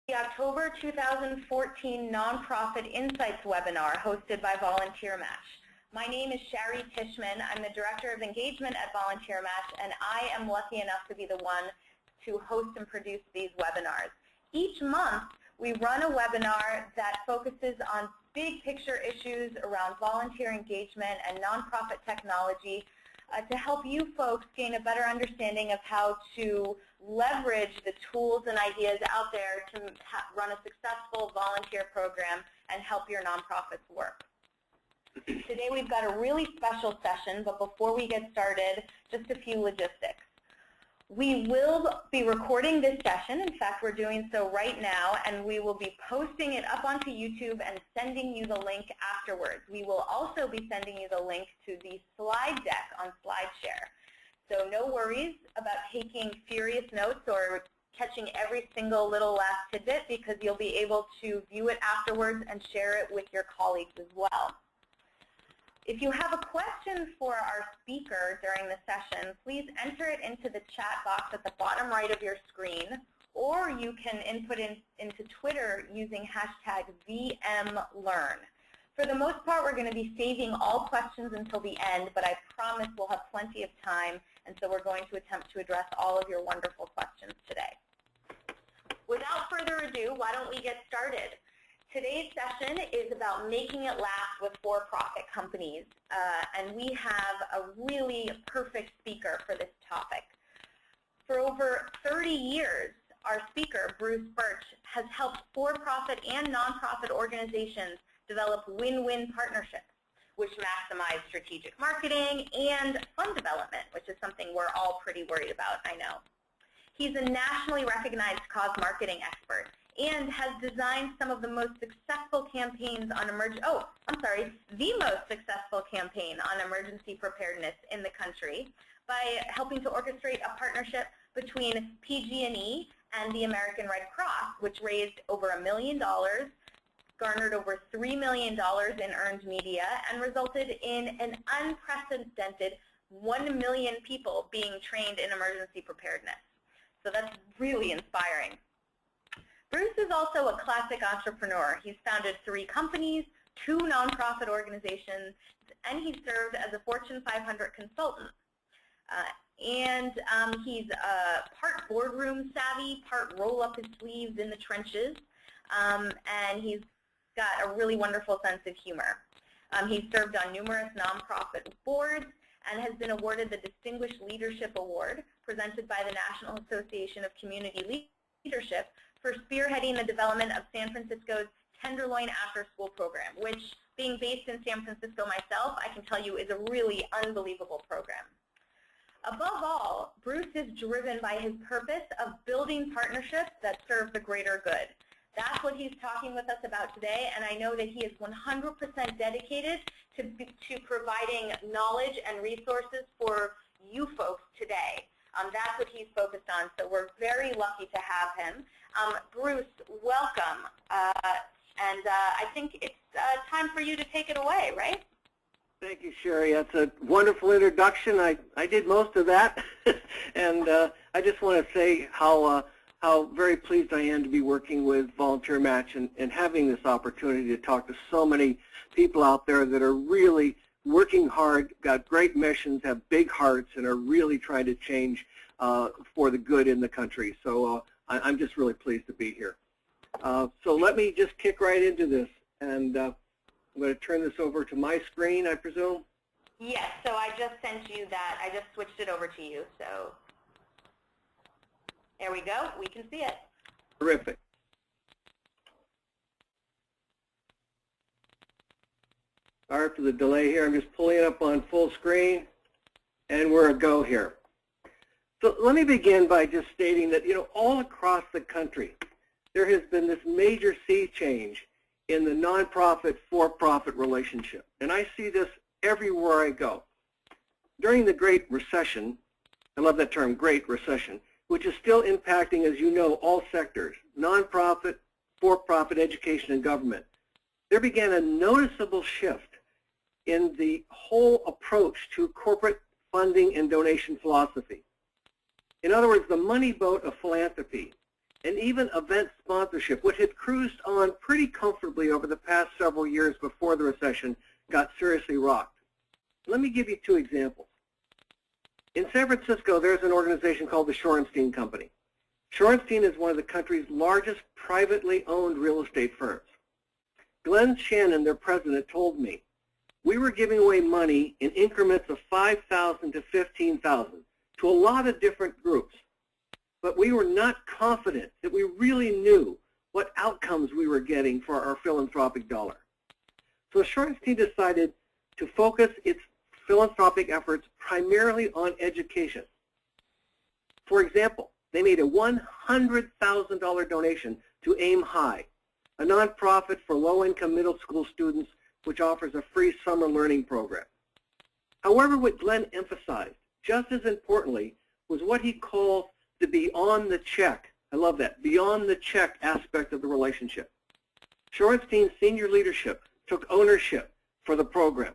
the October 2014 Nonprofit Insights webinar hosted by VolunteerMatch. My name is Shari Tishman. I'm the Director of Engagement at VolunteerMatch, and I am lucky enough to be the one to host and produce these webinars. Each month, we run a webinar that focuses on big picture issues around volunteer engagement and nonprofit technology to help you folks gain a better understanding of how to leverage the tools and ideas out there to run a successful volunteer program and help your nonprofits work. Today we've got a really special session, but before we get started, just a few logistics. We will be recording this session. In fact, we're doing so right now, and we will be posting it up onto YouTube and sending you the link afterwards. We will also be sending you the link to the slide deck on SlideShare. So no worries about taking furious notes or catching every single little last tidbit, because you'll be able to view it afterwards and share it with your colleagues as well. If you have a question for our speaker during the session, please enter it into the chat box at the bottom right of your screen, or you can input into Twitter using hashtag VMLearn. For the most part, we're going to be saving all questions until the end, but I promise we'll have plenty of time, and so we're going to attempt to address all of your wonderful questions today. Without further ado, why don't we get started? Today's session is about making it last with for-profit companies, and we have a really perfect speaker for this topic. For over 30 years, our speaker, Bruce Burtch, has helped for-profit and nonprofit organizations develop win-win partnerships, which maximize strategic marketing and fund development, which is something we're all pretty worried about, I know. He's a nationally recognized cause marketing expert and has designed some of the most successful campaigns on the most successful campaign on emergency preparedness in the country by helping to orchestrate a partnership between PG&E and the American Red Cross, which raised over $1 million, garnered over $3 million in earned media, and resulted in an unprecedented 1 million people being trained in emergency preparedness. So that's really inspiring. Bruce is also a classic entrepreneur. He's founded 3 companies, 2 nonprofit organizations, and he served as a Fortune 500 consultant. He's part boardroom savvy, part roll up his sleeves in the trenches, and he's got a really wonderful sense of humor. He's served on numerous nonprofit boards and has been awarded the Distinguished Leadership Award presented by the National Association of Community Leadership for spearheading the development of San Francisco's Tenderloin After-School program, which, being based in San Francisco myself, I can tell you is a really unbelievable program. Above all, Bruce is driven by his purpose of building partnerships that serve the greater good. That's what he's talking with us about today, and I know that he is 100% dedicated to providing knowledge and resources for you folks today. That's what he's focused on, so we're very lucky to have him. Bruce, welcome, and I think it's time for you to take it away, right? Thank you, Sherry. That's a wonderful introduction. I did most of that, and I just want to say how very pleased I am to be working with VolunteerMatch and having this opportunity to talk to so many people out there that are really working hard, got great missions, have big hearts, and are really trying to change for the good in the country. So I'm just really pleased to be here. So let me just kick right into this, and I'm going to turn this over to my screen, I presume. Yes, so I just sent you that. I just switched it over to you. So there we go. We can see it. Terrific. Sorry for the delay here. I'm just pulling it up on full screen, and we're a go here. So let me begin by just stating that, all across the country, there has been this major sea change in the nonprofit for-profit relationship. And I see this everywhere I go. During the Great Recession, I love that term, Great Recession, which is still impacting, as you know, all sectors, nonprofit, for-profit, education, and government, there began a noticeable shift in the whole approach to corporate funding and donation philosophy. In other words, the money boat of philanthropy and even event sponsorship, which had cruised on pretty comfortably over the past several years before the recession got seriously rocked. Let me give you two examples. In San Francisco, there's an organization called the Shorenstein Company. Shorenstein is one of the country's largest privately owned real estate firms. Glenn Shannon, their president, told me, we were giving away money in increments of $5,000 to $15,000 to a lot of different groups, but we were not confident that we really knew what outcomes we were getting for our philanthropic dollar. So Shorenstein decided to focus its philanthropic efforts primarily on education. For example, they made a $100,000 donation to Aim High, a nonprofit for low-income middle school students which offers a free summer learning program. However, what Glenn emphasized, just as importantly, was what he calls the beyond the check. I love that, beyond the check aspect of the relationship. Shorenstein's senior leadership took ownership for the program,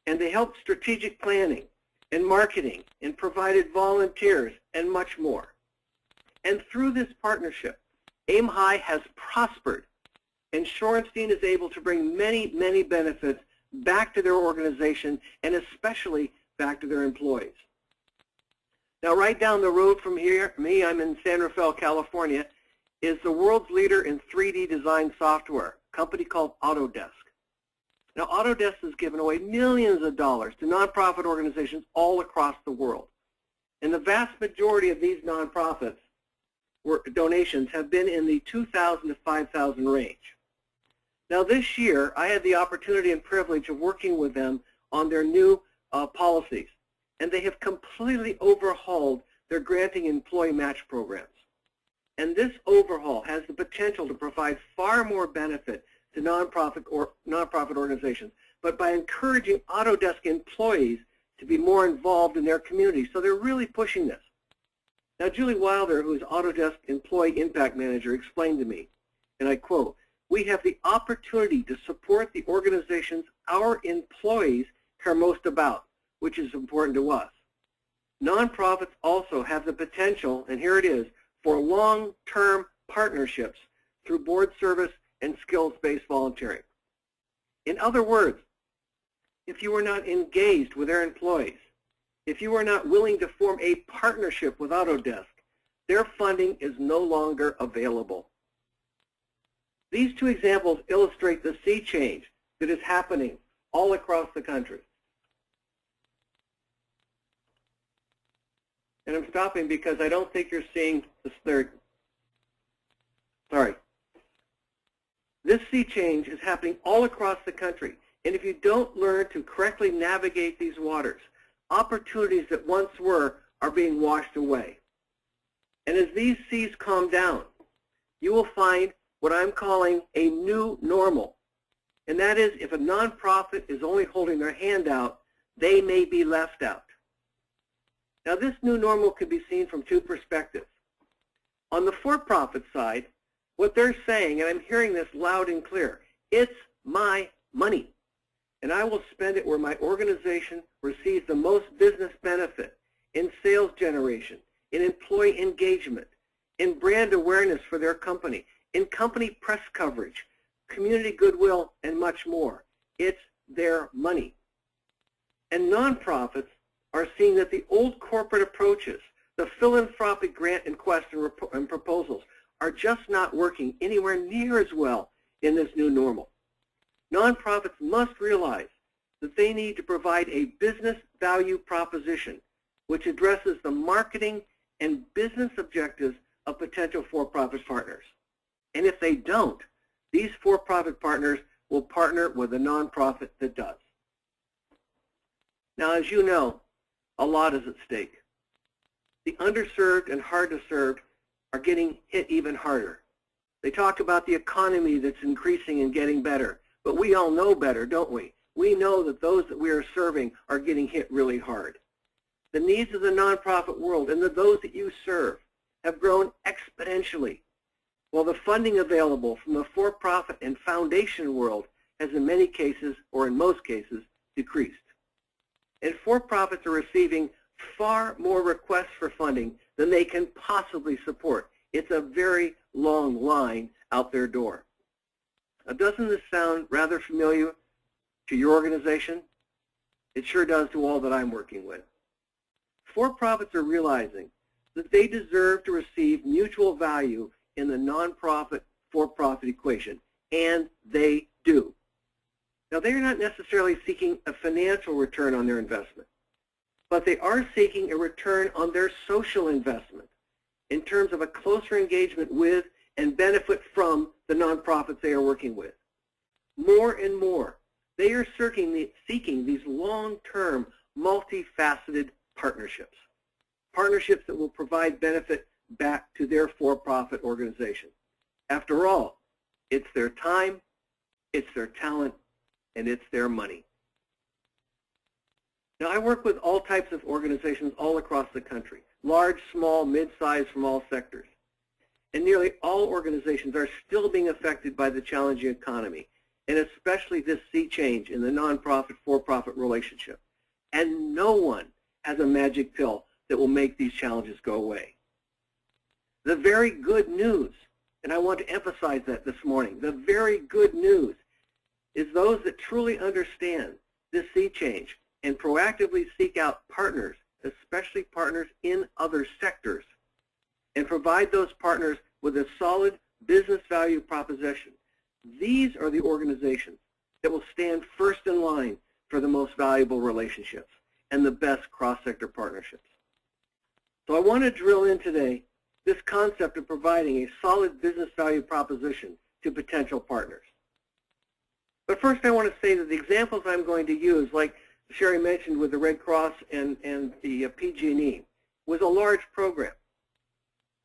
and they helped strategic planning and marketing and provided volunteers and much more. And through this partnership, Aim High has prospered, and Shorenstein is able to bring many, many benefits back to their organization and especially back to their employees. Now, right down the road from here, I'm in San Rafael, California, is the world's leader in 3D design software, a company called Autodesk. Now, Autodesk has given away millions of dollars to nonprofit organizations all across the world. And the vast majority of these nonprofits donations have been in the $2,000 to $5,000 range. Now, this year, I had the opportunity and privilege of working with them on their new policies, and they have completely overhauled their granting employee match programs. And this overhaul has the potential to provide far more benefit to nonprofit organizations, but by encouraging Autodesk employees to be more involved in their community. So they're really pushing this. Now, Julie Wilder, who is Autodesk Employee Impact Manager, explained to me, and I quote, "We have the opportunity to support the organizations our employees care most about, which is important to us. Nonprofits also have the potential, and here it is, for long-term partnerships through board service and skills-based volunteering." In other words, if you are not engaged with their employees, if you are not willing to form a partnership with Autodesk, their funding is no longer available. These two examples illustrate the sea change that is happening all across the country. And I'm stopping because I don't think you're seeing this third. Sorry. This sea change is happening all across the country. And if you don't learn to correctly navigate these waters, opportunities that once were are being washed away. And as these seas calm down, you will find what I'm calling a new normal. And that is, if a nonprofit is only holding their hand out, they may be left out. Now, this new normal can be seen from two perspectives. On the for-profit side, what they're saying, and I'm hearing this loud and clear, it's my money, and I will spend it where my organization receives the most business benefit in sales generation, in employee engagement, in brand awareness for their company, in company press coverage, community goodwill, and much more. It's their money. And nonprofits are seeing that the old corporate approaches, the philanthropic grant and quest and proposals, are just not working anywhere near as well in this new normal. Nonprofits must realize that they need to provide a business value proposition which addresses the marketing and business objectives of potential for-profit partners. And if they don't, these for-profit partners will partner with a nonprofit that does. Now, as you know, a lot is at stake. The underserved and hard-to-serve are getting hit even harder. They talk about the economy that's increasing and getting better, but we all know better, don't we? We know that those that we are serving are getting hit really hard. The needs of the nonprofit world and those that you serve have grown exponentially, while the funding available from the for-profit and foundation world has in many cases, or in most cases, decreased. And for-profits are receiving far more requests for funding than they can possibly support. It's it's a very long line out their door. Now, doesn't this sound rather familiar to your organization? It sure does to all that I'm working with. For-profits are realizing that they deserve to receive mutual value in the nonprofit for-profit equation, and they do. Now, they are not necessarily seeking a financial return on their investment, but they are seeking a return on their social investment in terms of a closer engagement with and benefit from the nonprofits they are working with. More and more, they are seeking these long-term, multifaceted partnerships, partnerships that will provide benefit back to their for-profit organization. After all, it's their time, it's their talent, and it's their money. Now, I work with all types of organizations all across the country, large, small, mid-sized, from all sectors. And nearly all organizations are still being affected by the challenging economy, and especially this sea change in the nonprofit for-profit relationship. And no one has a magic pill that will make these challenges go away. The very good news, and I want to emphasize that this morning, the very good news is those that truly understand this sea change and proactively seek out partners, especially partners in other sectors, and provide those partners with a solid business value proposition. These are the organizations that will stand first in line for the most valuable relationships and the best cross-sector partnerships. So I want to drill in today this concept of providing a solid business value proposition to potential partners. But first I want to say that the examples I'm going to use, like Sherry mentioned with the Red Cross and the PG&E, was a large program.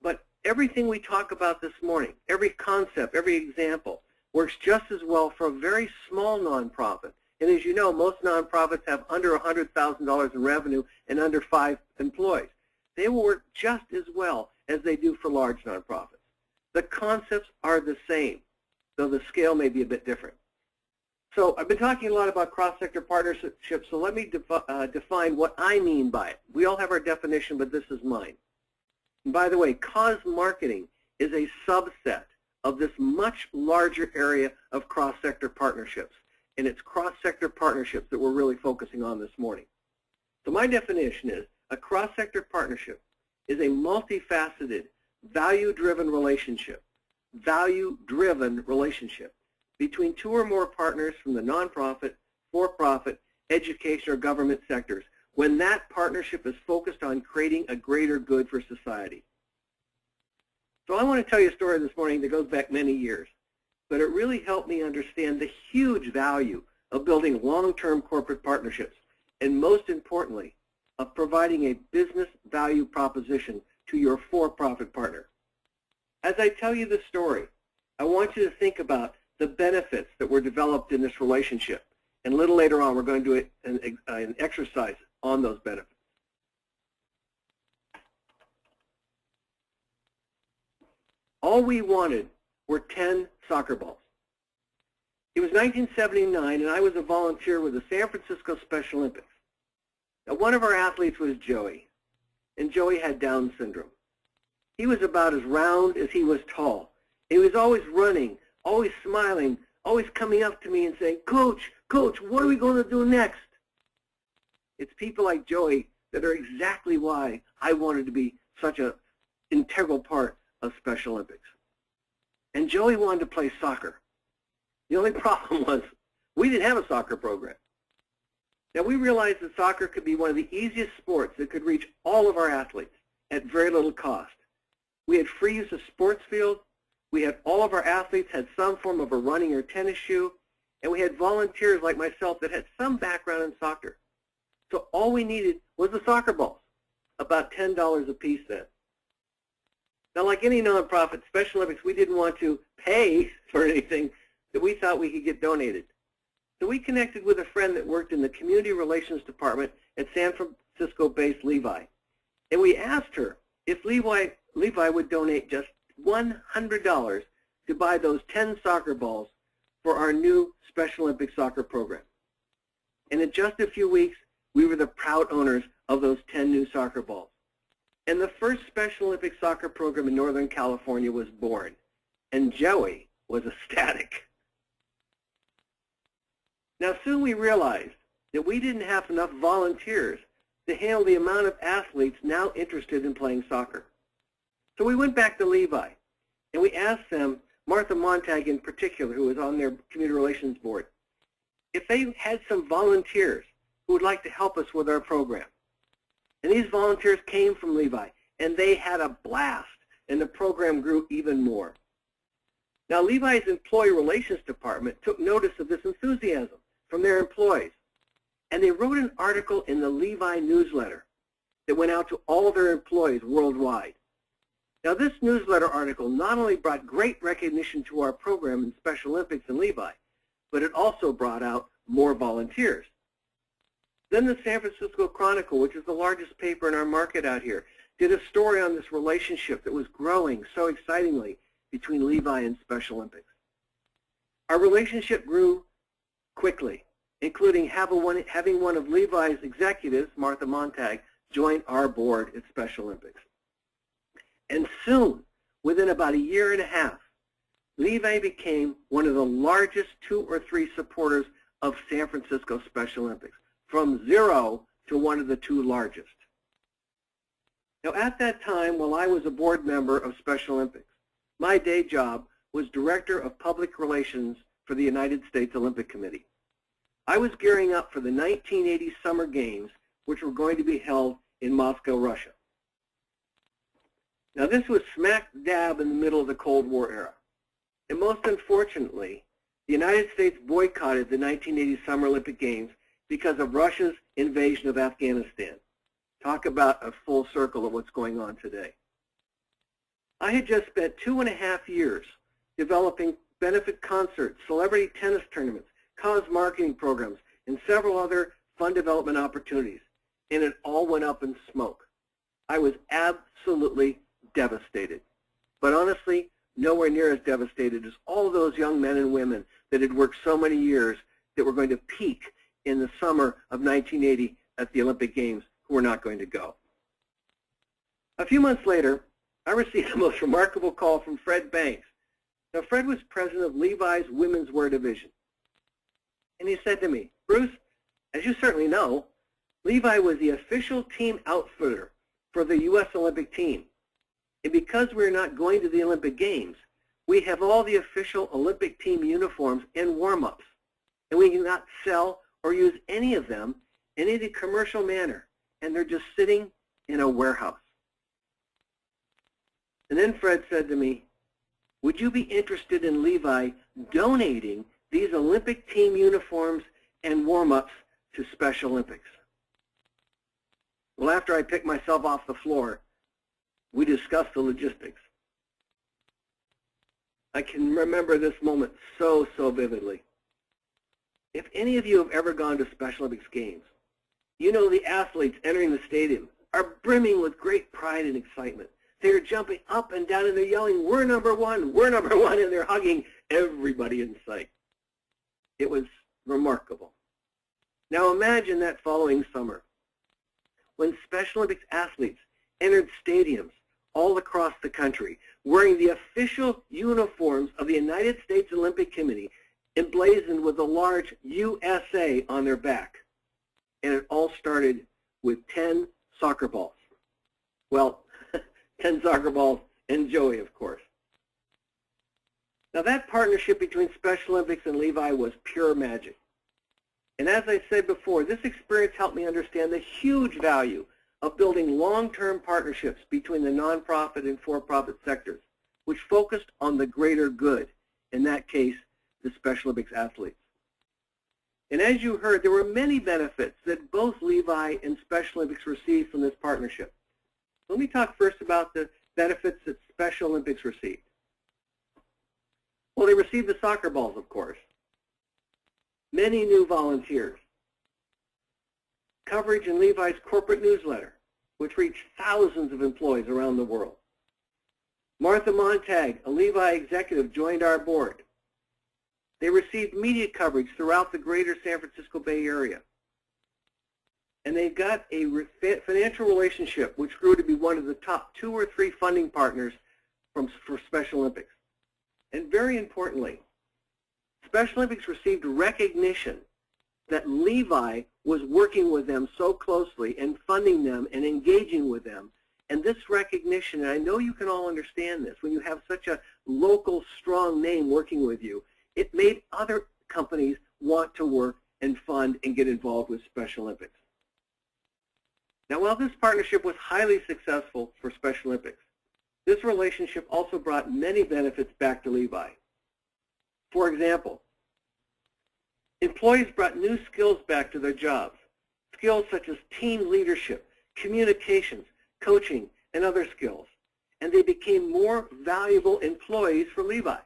But everything we talk about this morning, every concept, every example, works just as well for a very small nonprofit. And as you know, most nonprofits have under $100,000 in revenue and under 5 employees. They will work just as well as they do for large nonprofits. The concepts are the same, though the scale may be a bit different. So I've been talking a lot about cross-sector partnerships, so let me define what I mean by it. We all have our definition, but this is mine. And by the way, cause marketing is a subset of this much larger area of cross-sector partnerships, and it's cross-sector partnerships that we're really focusing on this morning. So my definition is a cross-sector partnership is a multifaceted, value-driven relationship between 2 or more partners from the nonprofit, for-profit, education, or government sectors when that partnership is focused on creating a greater good for society. So I want to tell you a story this morning that goes back many years, but it really helped me understand the huge value of building long-term corporate partnerships, and most importantly, of providing a business value proposition to your for-profit partner. As I tell you the story, I want you to think about the benefits that were developed in this relationship. And a little later on, we're going to do an exercise on those benefits. All we wanted were 10 soccer balls. It was 1979, and I was a volunteer with the San Francisco Special Olympics. Now, one of our athletes was Joey, and Joey had Down syndrome. He was about as round as he was tall. He was always running, always smiling, always coming up to me and saying, Coach, what are we going to do next? It's people like Joey that are exactly why I wanted to be such an integral part of Special Olympics. And Joey wanted to play soccer. The only problem was we didn't have a soccer program. Now, we realized that soccer could be one of the easiest sports that could reach all of our athletes at very little cost. We had free use of sports fields. We had all of our athletes had some form of a running or tennis shoe, and we had volunteers like myself that had some background in soccer. So all we needed was the soccer balls, about $10 a piece then. Now, like any nonprofit, Special Olympics, we didn't want to pay for anything that we thought we could get donated. So we connected with a friend that worked in the Community Relations Department at San Francisco-based Levi. And we asked her if Levi would donate just $100 to buy those 10 soccer balls for our new Special Olympics soccer program. And in just a few weeks, we were the proud owners of those 10 new soccer balls. and the first Special Olympics soccer program in Northern California was born, and Joey was ecstatic. Now soon we realized that we didn't have enough volunteers to handle the amount of athletes now interested in playing soccer. So we went back to Levi, and we asked them, Martha Montag in particular, who was on their community relations board, if they had some volunteers who would like to help us with our program. And these volunteers came from Levi, and they had a blast, and the program grew even more. Now, Levi's employee relations department took notice of this enthusiasm from their employees, and they wrote an article in the Levi newsletter that went out to all their employees worldwide. Now, this newsletter article not only brought great recognition to our program in Special Olympics and Levi, but it also brought out more volunteers. Then the San Francisco Chronicle, which is the largest paper in our market out here, did a story on this relationship that was growing so excitingly between Levi and Special Olympics. Our relationship grew quickly, including having one of Levi's executives, Martha Montag, join our board at Special Olympics. And soon, within about a year and a half, Levi became one of the largest 2 or 3 supporters of San Francisco Special Olympics, from 0 to one of the 2 largest. Now, at that time, while I was a board member of Special Olympics, my day job was Director of Public Relations for the United States Olympic Committee. I was gearing up for the 1980 Summer Games, which were going to be held in Moscow, Russia. Now, this was smack dab in the middle of the Cold War era. And most unfortunately, the United States boycotted the 1980 Summer Olympic Games because of Russia's invasion of Afghanistan. Talk about a full circle of what's going on today. I had just spent 2.5 years developing benefit concerts, celebrity tennis tournaments, cause marketing programs, and several other fund development opportunities, and it all went up in smoke. I was absolutely devastated, but honestly, nowhere near as devastated as all those young men and women that had worked so many years that were going to peak in the summer of 1980 at the Olympic Games who were not going to go. A few months later, I received the most remarkable call from Fred Banks. Now, Fred was president of Levi's women's wear division. And he said to me, Bruce, as you certainly know, Levi was the official team outfitter for the U.S. Olympic team. And because we're not going to the Olympic Games, we have all the official Olympic team uniforms and warm-ups. And we cannot sell or use any of them in any commercial manner. And they're just sitting in a warehouse. And then Fred said to me, would you be interested in Levi donating these Olympic team uniforms and warm-ups to Special Olympics? Well, after I picked myself off the floor, we discussed the logistics. I can remember this moment so vividly. If any of you have ever gone to Special Olympics Games, you know the athletes entering the stadium are brimming with great pride and excitement. They're jumping up and down and they're yelling, we're number one, and they're hugging everybody in sight. It was remarkable. Now imagine that following summer when Special Olympics athletes entered stadiums all across the country wearing the official uniforms of the United States Olympic Committee emblazoned with a large USA on their back. And it all started with 10 soccer balls. Well, 10 soccer balls and Joey, of course. Now that partnership between Special Olympics and Levi was pure magic. And as I said before, this experience helped me understand the huge value of building long-term partnerships between the nonprofit and for-profit sectors, which focused on the greater good, in that case, the Special Olympics athletes. And as you heard, there were many benefits that both Levi and Special Olympics received from this partnership. Let me talk first about the benefits that Special Olympics received. Well, they received the soccer balls, of course. Many new volunteers. Coverage in Levi's corporate newsletter, which reached thousands of employees around the world. Martha Montag, a Levi executive, joined our board. They received media coverage throughout the greater San Francisco Bay Area. and they got a financial relationship which grew to be one of the top 2 or 3 funding partners for Special Olympics. And very importantly, Special Olympics received recognition that Levi was working with them so closely and funding them and engaging with them. And this recognition, and I know you can all understand this, when you have such a local, strong name working with you, it made other companies want to work and fund and get involved with Special Olympics. Now, while this partnership was highly successful for Special Olympics, this relationship also brought many benefits back to Levi. For example, employees brought new skills back to their jobs, skills such as team leadership, communications, coaching, and other skills, and they became more valuable employees for Levi.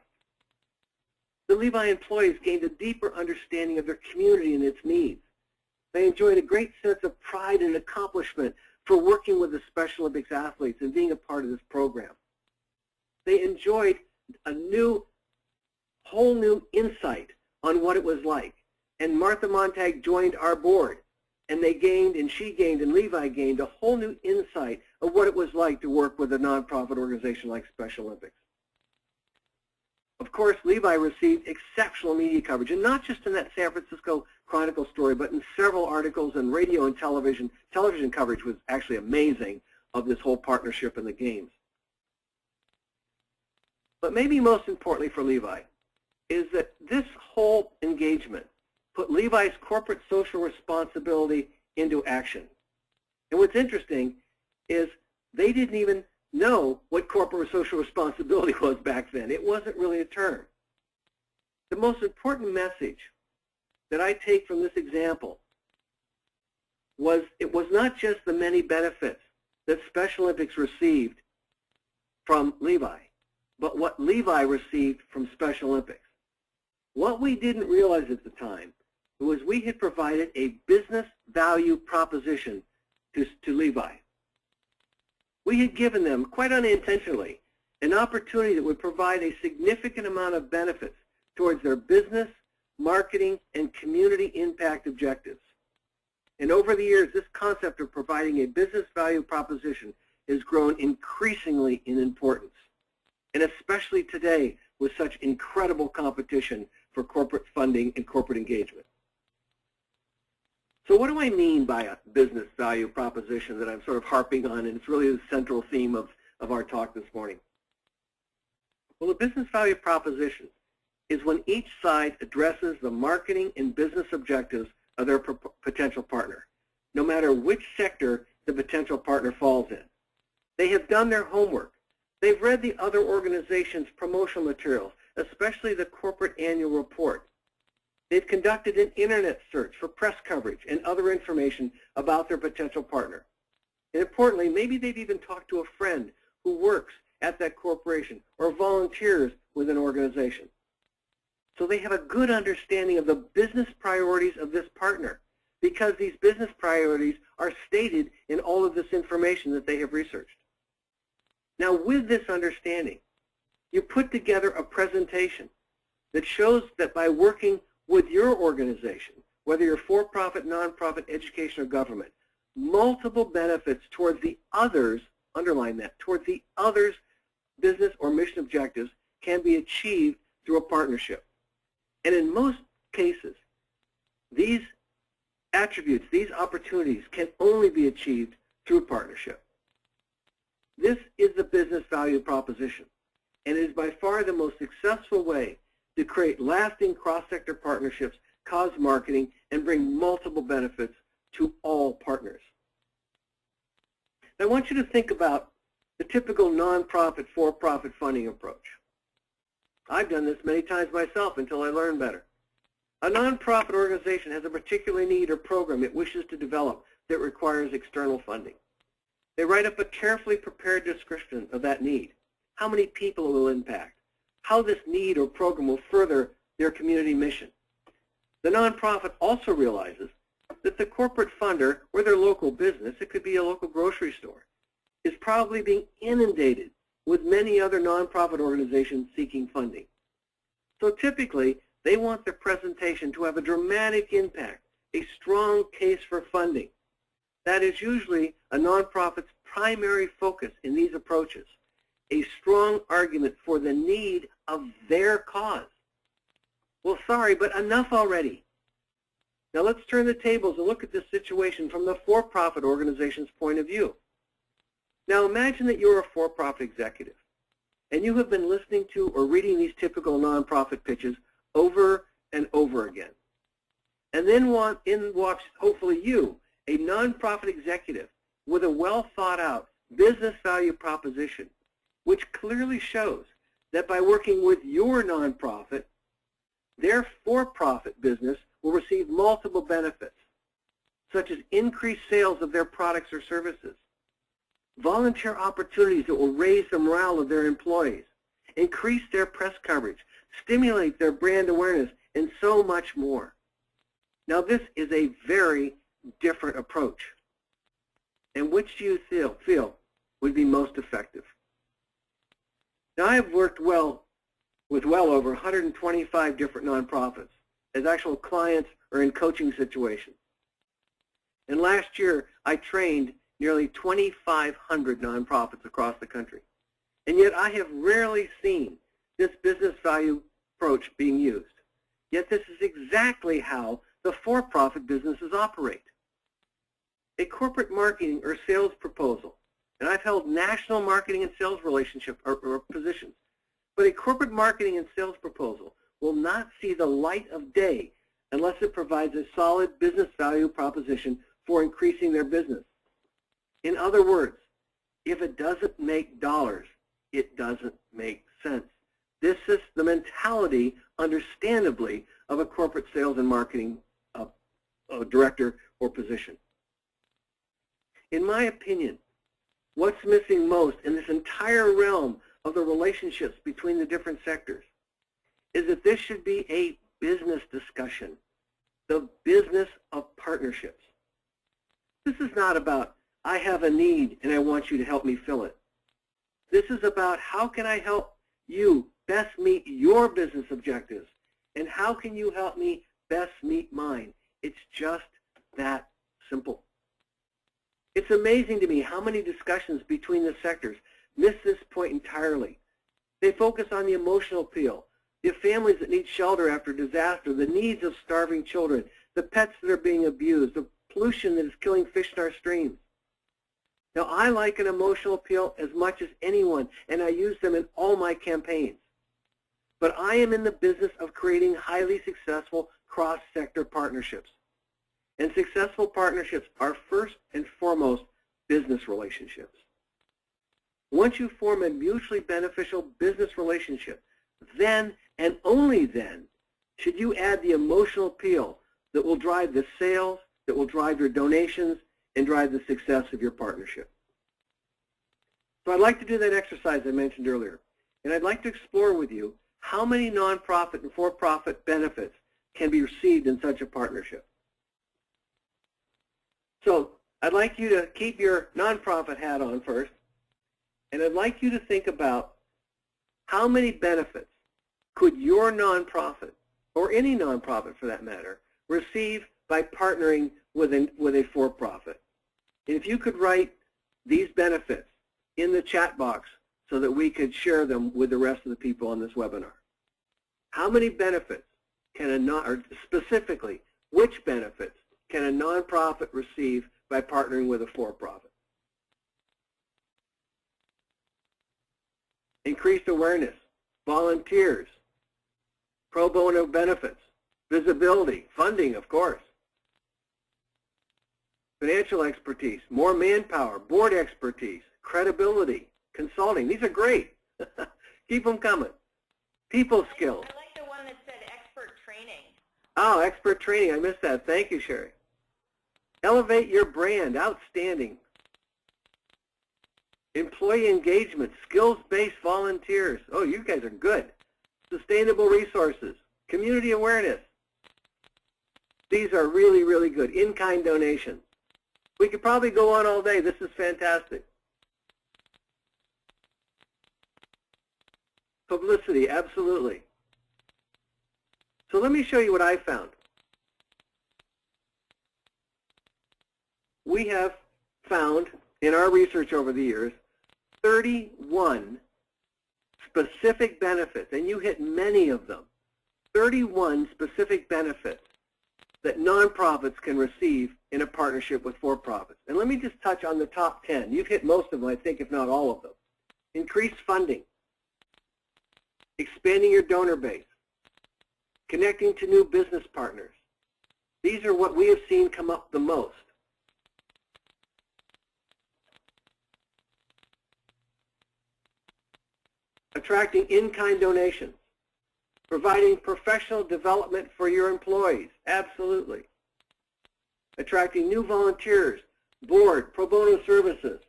The Levi employees gained a deeper understanding of their community and its needs. They enjoyed a great sense of pride and accomplishment for working with the Special Olympics athletes and being a part of this program. They enjoyed a whole new insight on what it was like. And Martha Montag joined our board, and they gained, and she gained, and Levi gained a whole new insight of what it was like to work with a nonprofit organization like Special Olympics. Of course, Levi received exceptional media coverage, and not just in that San Francisco Chronicle story, but in several articles and radio and television. Television coverage was actually amazing of this whole partnership in the games. But maybe most importantly for Levi is that this whole engagement put Levi's corporate social responsibility into action. And what's interesting is they didn't even know what corporate social responsibility was back then. It wasn't really a term. The most important message that I take from this example was it was not just the many benefits that Special Olympics received from Levi, but what Levi received from Special Olympics. What we didn't realize at the time was we had provided a business value proposition to Levi. We had given them, quite unintentionally, an opportunity that would provide a significant amount of benefits towards their business, marketing, and community impact objectives. And over the years, this concept of providing a business value proposition has grown increasingly in importance, and especially today with such incredible competition for corporate funding and corporate engagement. So what do I mean by a business value proposition that I'm sort of harping on, and it's really the central theme of our talk this morning? Well, a business value proposition is when each side addresses the marketing and business objectives of their potential partner, no matter which sector the potential partner falls in. They have done their homework. They've read the other organization's promotional materials, especially the corporate annual report. They've conducted an internet search for press coverage and other information about their potential partner. And importantly, maybe they've even talked to a friend who works at that corporation or volunteers with an organization. So they have a good understanding of the business priorities of this partner, because these business priorities are stated in all of this information that they have researched. Now, with this understanding, you put together a presentation that shows that by working with your organization, whether you're for-profit, nonprofit, education, or government, multiple benefits towards the others, underline that, towards the others' business or mission objectives can be achieved through a partnership. And in most cases, these attributes, these opportunities can only be achieved through partnership. This is the business value proposition, and it is by far the most successful way to create lasting cross-sector partnerships, cause marketing, and bring multiple benefits to all partners. Now, I want you to think about the typical nonprofit, for-profit funding approach. I've done this many times myself until I learned better. A nonprofit organization has a particular need or program it wishes to develop that requires external funding. They write up a carefully prepared description of that need, how many people it will impact, how this need or program will further their community mission. The nonprofit also realizes that the corporate funder or their local business, it could be a local grocery store, is probably being inundated with many other nonprofit organizations seeking funding. So typically, they want their presentation to have a dramatic impact, a strong case for funding. that is usually a nonprofit's primary focus in these approaches, a strong argument for the need of their cause. Well, sorry, but enough already. Now let's turn the tables and look at this situation from the for-profit organization's point of view. Now imagine that you're a for-profit executive, and you have been listening to or reading these typical nonprofit pitches over and over again. And then in walks, hopefully you, a nonprofit executive with a well-thought-out business value proposition, which clearly shows that by working with your nonprofit, their for-profit business will receive multiple benefits, such as increased sales of their products or services, volunteer opportunities that will raise the morale of their employees, increase their press coverage, stimulate their brand awareness, and so much more. Now this is a very different approach. And which do you feel would be most effective? Now I have worked with well over 125 different nonprofits as actual clients or in coaching situations. And last year I trained nearly 2,500 nonprofits across the country. And yet I have rarely seen this business value approach being used. Yet this is exactly how the for-profit businesses operate. A corporate marketing or sales proposal, and I've held national marketing and sales relationship or positions, but a corporate marketing and sales proposal will not see the light of day unless it provides a solid business value proposition for increasing their business. In other words, if it doesn't make dollars, it doesn't make sense. This is the mentality, understandably, of a corporate sales and marketing director or position. In my opinion, what's missing most in this entire realm of the relationships between the different sectors is that this should be a business discussion, the business of partnerships. This is not about, I have a need and I want you to help me fill it. This is about how can I help you best meet your business objectives, and how can you help me best meet mine. It's just that simple. It's amazing to me how many discussions between the sectors miss this point entirely. They focus on the emotional appeal, the families that need shelter after disaster, the needs of starving children, the pets that are being abused, the pollution that is killing fish in our streams. Now, I like an emotional appeal as much as anyone, and I use them in all my campaigns. But I am in the business of creating highly successful cross-sector partnerships. And successful partnerships are first and foremost business relationships. Once you form a mutually beneficial business relationship, then and only then should you add the emotional appeal that will drive the sales, that will drive your donations, and drive the success of your partnership. So I'd like to do that exercise I mentioned earlier, and I'd like to explore with you how many nonprofit and for-profit benefits can be received in such a partnership. So I'd like you to keep your nonprofit hat on first, and I'd like you to think about how many benefits could your nonprofit, or any nonprofit for that matter, receive by partnering with a for-profit. And if you could write these benefits in the chat box so that we could share them with the rest of the people on this webinar. How many benefits can or specifically, which benefits can a nonprofit receive by partnering with a for-profit? Increased awareness, volunteers, pro bono benefits, visibility, funding, of course, financial expertise, more manpower, board expertise, credibility, consulting. These are great. Keep them coming. People skills. I like the one that said expert training. Oh, expert training. I missed that. Thank you, Sherry. Elevate your brand. Outstanding. Employee engagement, skills-based volunteers. Oh, you guys are good. Sustainable resources, community awareness. These are really, really good. In-kind donations. We could probably go on all day. This is fantastic. Publicity, absolutely. So let me show you what I found. We have found in our research over the years 31 specific benefits, and you hit many of them, 31 specific benefits that nonprofits can receive in a partnership with for-profits. And let me just touch on the top 10. You've hit most of them, I think, if not all of them. Increased funding, expanding your donor base, connecting to new business partners. These are what we have seen come up the most. Attracting in-kind donations, providing professional development for your employees, absolutely. Attracting new volunteers, board, pro bono services,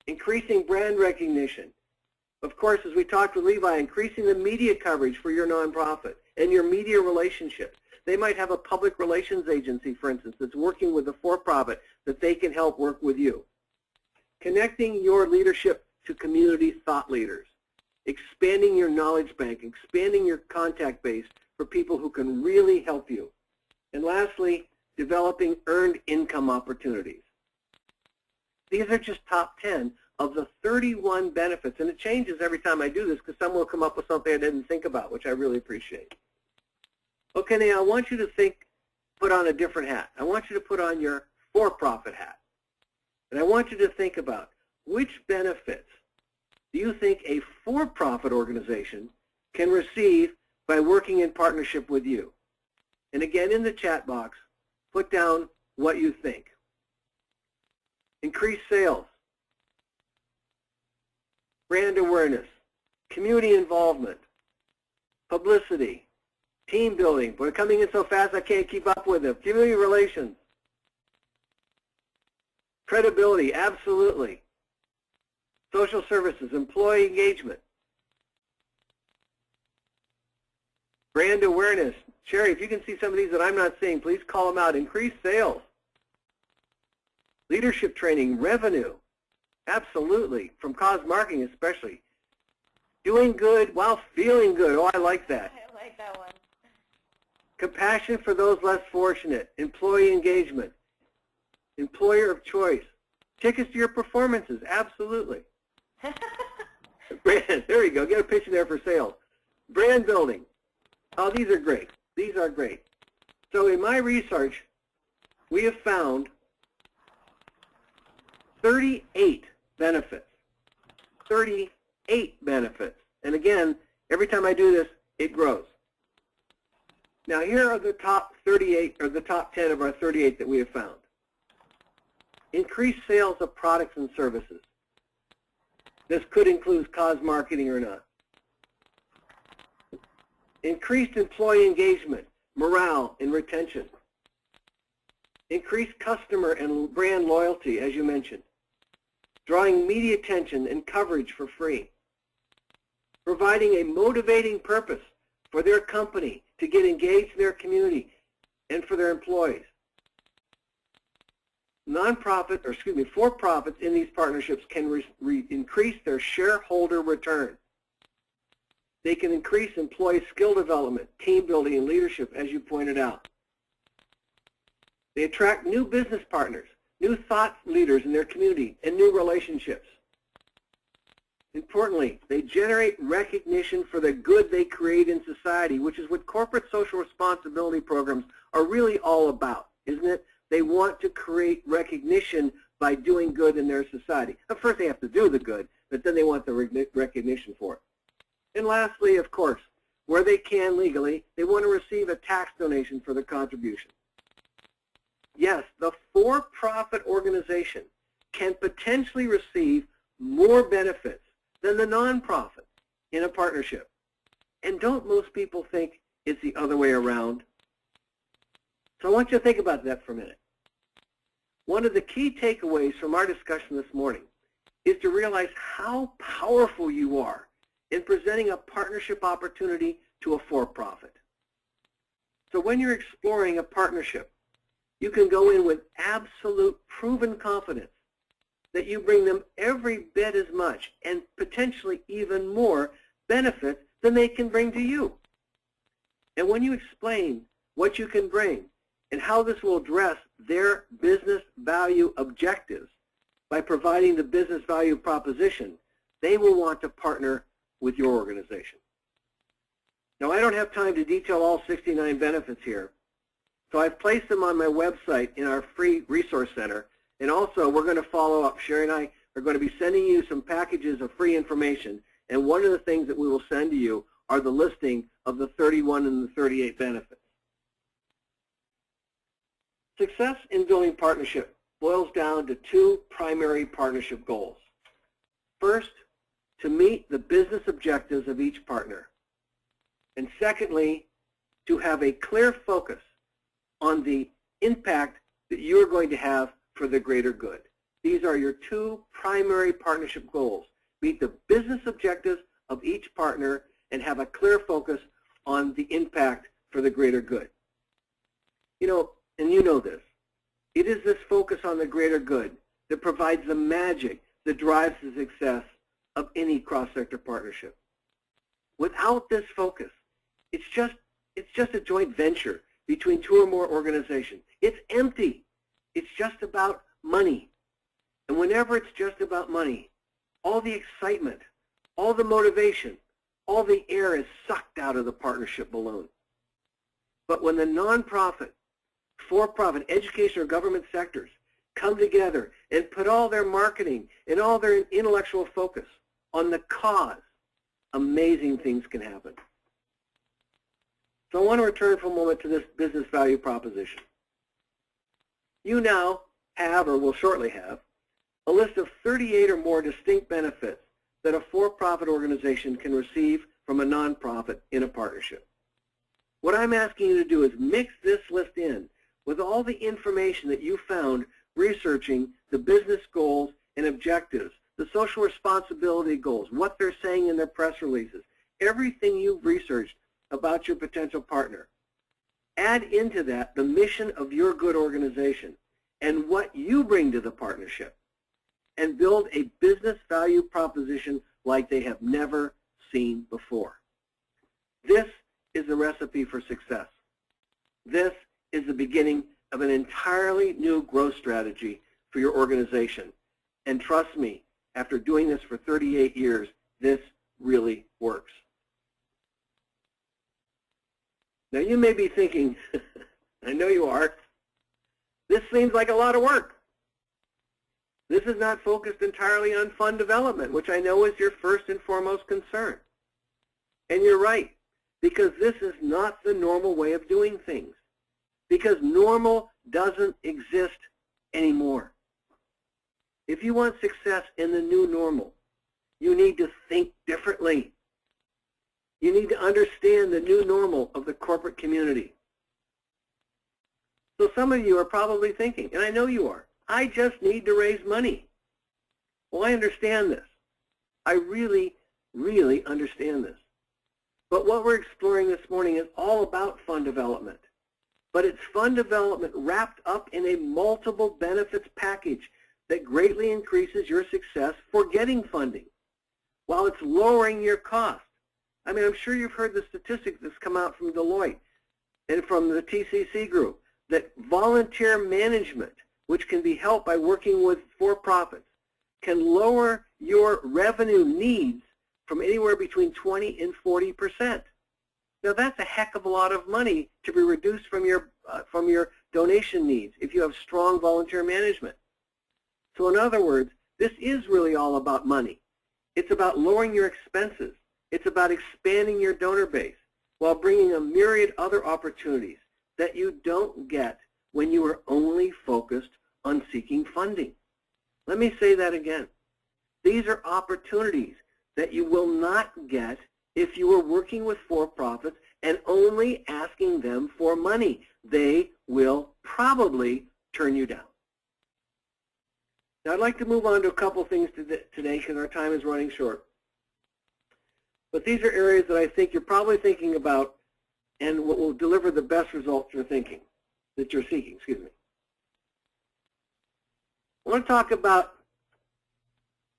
increasing brand recognition. Of course, as we talked with Levi, increasing the media coverage for your nonprofit and your media relationships. They might have a public relations agency, for instance, that's working with a for-profit that they can help work with you. Connecting your leadership to community thought leaders, expanding your knowledge bank, expanding your contact base for people who can really help you. And lastly, developing earned income opportunities. These are just top 10 of the 31 benefits, and it changes every time I do this because someone will come up with something I didn't think about, which I really appreciate. Okay, now I want you to put on a different hat. I want you to put on your for-profit hat. And I want you to think about which benefits do you think a for-profit organization can receive by working in partnership with you? And again, in the chat box, put down what you think. Increased sales, brand awareness, community involvement, publicity, team building. We're coming in so fast I can't keep up with them. Community relations, credibility, absolutely. Social services, employee engagement, brand awareness. Sherry, if you can see some of these that I'm not seeing, please call them out. Increased sales, leadership training, revenue, absolutely, from cause marketing especially. Doing good while feeling good. Oh, I like that. I like that one. Compassion for those less fortunate, employee engagement, employer of choice, tickets to your performances, absolutely. Brand, there you go, get a picture there for sales. Brand building. Oh, these are great. These are great. So in my research, we have found 38 benefits. 38 benefits. And again, every time I do this, it grows. Now here are the top 38, or the top 10 of our 38 that we have found. Increased sales of products and services. This could include cause marketing or not. Increased employee engagement, morale, and retention. Increased customer and brand loyalty, as you mentioned. Drawing media attention and coverage for free. Providing a motivating purpose for their company to get engaged in their community and for their employees. For-profits in these partnerships can increase their shareholder return. They can increase employee skill development, team building, and leadership, as you pointed out. They attract new business partners, new thought leaders in their community, and new relationships. Importantly, they generate recognition for the good they create in society, which is what corporate social responsibility programs are really all about, isn't it? They want to create recognition by doing good in their society. At first they have to do the good, but then they want the recognition for it. And lastly, of course, where they can legally, they want to receive a tax donation for their contribution. Yes, the for-profit organization can potentially receive more benefits than the nonprofit in a partnership. And don't most people think it's the other way around? So I want you to think about that for a minute. One of the key takeaways from our discussion this morning is to realize how powerful you are in presenting a partnership opportunity to a for-profit. So when you're exploring a partnership, you can go in with absolute proven confidence that you bring them every bit as much and potentially even more benefits than they can bring to you. And when you explain what you can bring, and how this will address their business value objectives by providing the business value proposition, they will want to partner with your organization. Now, I don't have time to detail all 69 benefits here, so I've placed them on my website in our free resource center, and also we're going to follow up. Sherry and I are going to be sending you some packages of free information, and one of the things that we will send to you are the listing of the 31 and the 38 benefits. Success in building partnership boils down to two primary partnership goals. First, to meet the business objectives of each partner. And secondly, to have a clear focus on the impact that you are going to have for the greater good. These are your two primary partnership goals. Meet the business objectives of each partner and have a clear focus on the impact for the greater good. You know, and you know this, it is this focus on the greater good that provides the magic that drives the success of any cross-sector partnership. Without this focus, it's just a joint venture between two or more organizations. It's empty. It's just about money. And whenever it's just about money, all the excitement, all the motivation, all the air is sucked out of the partnership balloon. But when the nonprofit, for-profit, education or government sectors come together and put all their marketing and all their intellectual focus on the cause, amazing things can happen. So I want to return for a moment to this business value proposition. You now have, or will shortly have, a list of 38 or more distinct benefits that a for-profit organization can receive from a nonprofit in a partnership. What I'm asking you to do is mix this list in with all the information that you found researching the business goals and objectives, the social responsibility goals, what they're saying in their press releases, everything you've researched about your potential partner. Add into that the mission of your good organization and what you bring to the partnership, and build a business value proposition like they have never seen before. This is a recipe for success. This is the beginning of an entirely new growth strategy for your organization. And trust me, after doing this for 38 years, this really works. Now you may be thinking, I know you are, this seems like a lot of work. This is not focused entirely on fund development, which I know is your first and foremost concern. And you're right, because this is not the normal way of doing things. Because normal doesn't exist anymore. If you want success in the new normal, you need to think differently. You need to understand the new normal of the corporate community. So some of you are probably thinking, and I know you are, I just need to raise money. Well, I understand this. I really, really understand this. But what we're exploring this morning is all about fund development. But it's fund development wrapped up in a multiple benefits package that greatly increases your success for getting funding, while it's lowering your cost. I mean, I'm sure you've heard the statistics that's come out from Deloitte and from the TCC group that volunteer management, which can be helped by working with for-profits, can lower your revenue needs from anywhere between 20 and 40%. Now that's a heck of a lot of money to be reduced from your donation needs if you have strong volunteer management. So in other words, this is really all about money. It's about lowering your expenses. It's about expanding your donor base while bringing a myriad other opportunities that you don't get when you are only focused on seeking funding. Let me say that again. These are opportunities that you will not get if you are working with for-profits and only asking them for money. They will probably turn you down. Now I'd like to move on to a couple things today because our time is running short. But these are areas that I think you're probably thinking about and what will deliver the best results you're seeking. I want to talk about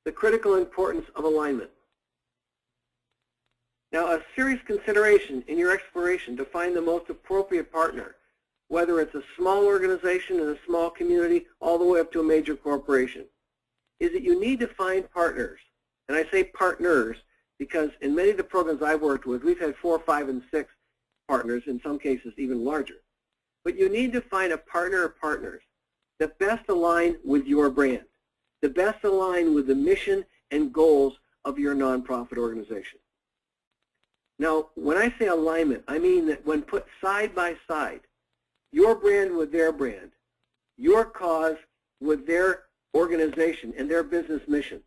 the critical importance of alignment. Now, a serious consideration in your exploration to find the most appropriate partner whether it's a small organization in a small community all the way up to a major corporation, is that you need to find partners. And I say partners because in many of the programs I've worked with, we've had 4, 5, and 6 partners, in some cases even larger. But you need to find a partner or partners that best align with your brand, that best align with the mission and goals of your nonprofit organization. Now, when I say alignment, I mean that when put side by side, your brand with their brand, your cause with their organization and their business mission,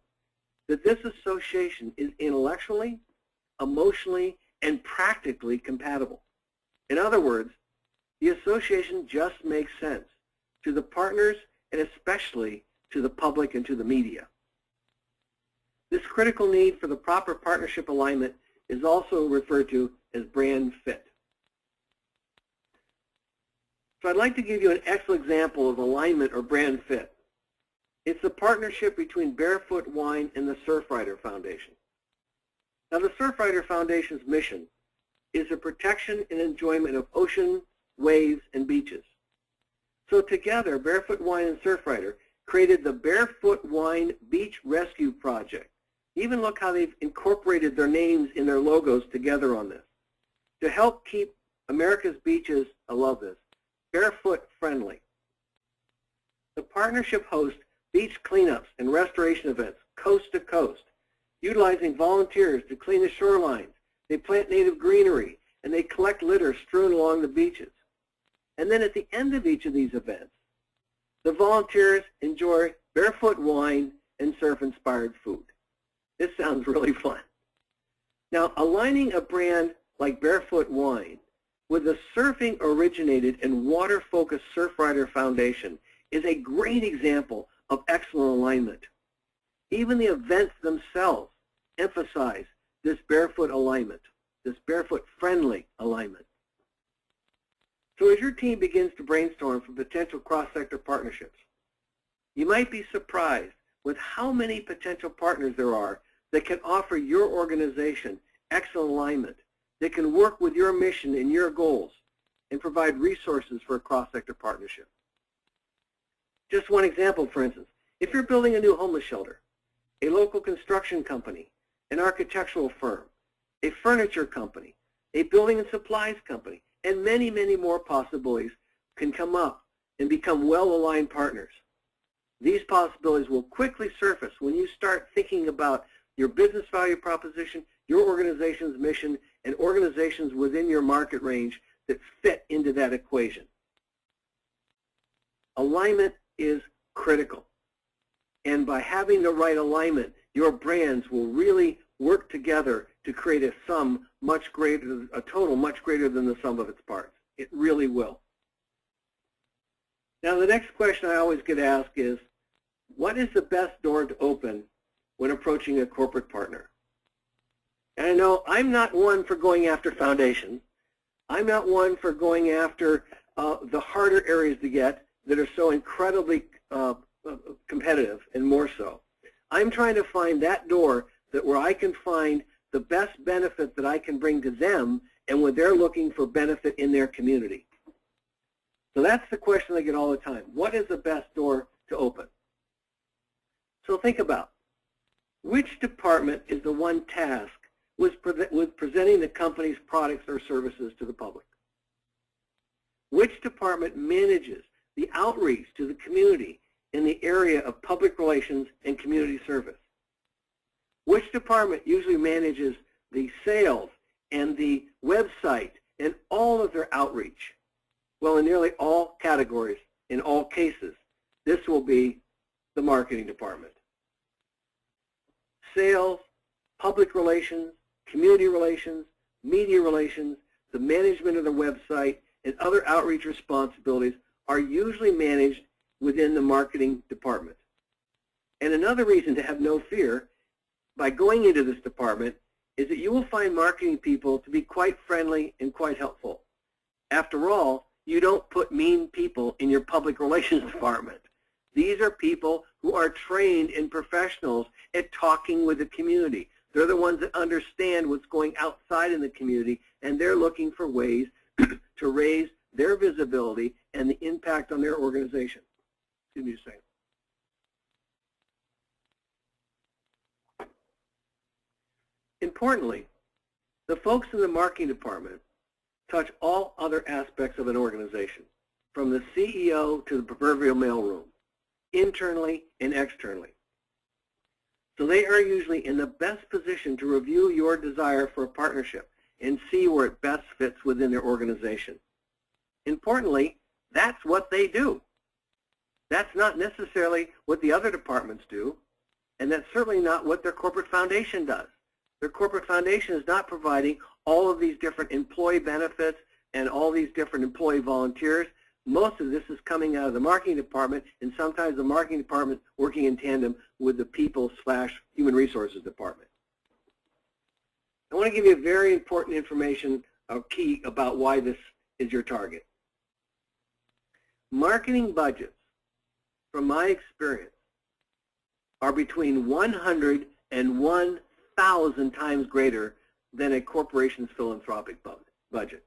that this association is intellectually, emotionally, and practically compatible. In other words, the association just makes sense to the partners and especially to the public and to the media. This critical need for the proper partnership alignment is also referred to as brand fit. So I'd like to give you an excellent example of alignment or brand fit. It's a partnership between Barefoot Wine and the Surfrider Foundation. Now, the Surfrider Foundation's mission is the protection and enjoyment of ocean, waves, and beaches. So together, Barefoot Wine and Surfrider created the Barefoot Wine Beach Rescue Project. Even look how they've incorporated their names in their logos together on this. To help keep America's beaches, I love this, barefoot friendly. The partnership hosts beach cleanups and restoration events coast to coast, utilizing volunteers to clean the shorelines. They plant native greenery, and they collect litter strewn along the beaches. And then at the end of each of these events, the volunteers enjoy barefoot wine and surf-inspired food. This sounds really fun. Now, aligning a brand like Barefoot Wine with the surfing-originated and water-focused Surfrider Foundation is a great example of excellent alignment. Even the events themselves emphasize this barefoot alignment, this barefoot-friendly alignment. So as your team begins to brainstorm for potential cross-sector partnerships, you might be surprised with how many potential partners there are that can offer your organization excellent alignment, that can work with your mission and your goals, and provide resources for a cross-sector partnership. Just one example, for instance, if you're building a new homeless shelter, a local construction company, an architectural firm, a furniture company, a building and supplies company, and many, many more possibilities can come up and become well-aligned partners. These possibilities will quickly surface when you start thinking about your business value proposition, your organization's mission, and organizations within your market range that fit into that equation. Alignment is critical. And by having the right alignment, your brands will really work together to create a sum much greater, a total much greater than the sum of its parts. It really will. Now, the next question I always get asked is, what is the best door to open when approaching a corporate partner? And I know I'm not one for going after foundations. I'm not one for going after the harder areas to get that are so incredibly competitive and more so. I'm trying to find that door where I can find the best benefit that I can bring to them and when they're looking for benefit in their community. So that's the question I get all the time. What is the best door to open? So think about, which department is the one tasked with presenting the company's products or services to the public? Which department manages the outreach to the community in the area of public relations and community service? Which department usually manages the sales and the website and all of their outreach? Well, in nearly all categories, in all cases, this will be the marketing department. Sales, public relations, community relations, media relations, the management of the website, and other outreach responsibilities are usually managed within the marketing department. And another reason to have no fear by going into this department is that you will find marketing people to be quite friendly and quite helpful. After all, you don't put mean people in your public relations department. These are people who are trained and professionals at talking with the community. They're the ones that understand what's going outside in the community, and they're looking for ways to raise their visibility, and the impact on their organization. Excuse me a second. Importantly, the folks in the marketing department touch all other aspects of an organization, from the CEO to the proverbial mailroom, internally and externally. So they are usually in the best position to review your desire for a partnership and see where it best fits within their organization. Importantly, that's what they do. That's not necessarily what the other departments do, and that's certainly not what their corporate foundation does. Their corporate foundation is not providing all of these different employee benefits and all these different employee volunteers. Most of this is coming out of the marketing department, and sometimes the marketing department working in tandem with the people/human resources department. I want to give you very important information, key about why this is your target. Marketing budgets, from my experience, are between 100 and 1,000 times greater than a corporation's philanthropic budget.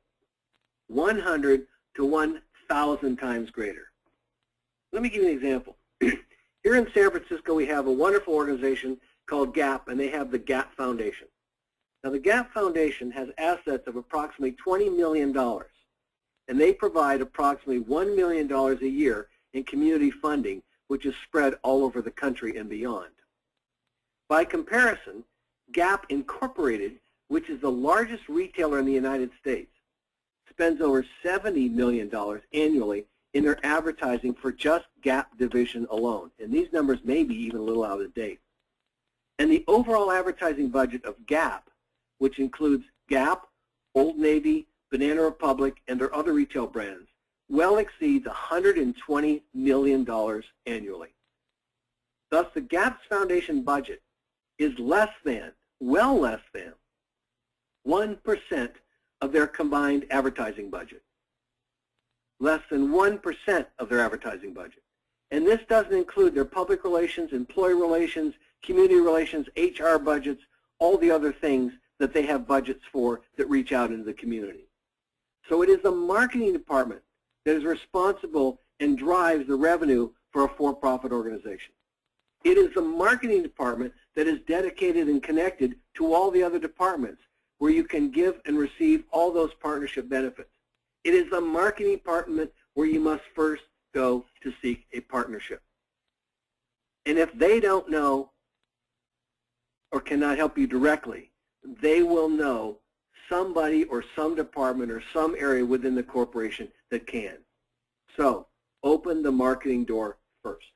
100 to 1,000 times greater. Let me give you an example. Here in San Francisco, we have a wonderful organization called GAP, and they have the GAP Foundation. Now, the GAP Foundation has assets of approximately $20 million, and they provide approximately $1 million a year in community funding, which is spread all over the country and beyond. By comparison, GAP Incorporated, which is the largest retailer in the United States, spends over $70 million annually in their advertising for just GAP division alone. And these numbers may be even a little out of date. And the overall advertising budget of GAP, which includes GAP, Old Navy, Banana Republic, and their other retail brands, well exceeds $120 million annually. Thus, the GAP's foundation budget is less than, well less than, 1% of their combined advertising budget. Less than 1% of their advertising budget. And this doesn't include their public relations, employee relations, community relations, HR budgets, all the other things that they have budgets for that reach out into the community. So it is the marketing department that is responsible and drives the revenue for a for-profit organization. It is the marketing department that is dedicated and connected to all the other departments where you can give and receive all those partnership benefits. It is the marketing department where you must first go to seek a partnership. And if they don't know or cannot help you directly, they will know somebody or some department or some area within the corporation that can. So open the marketing door first.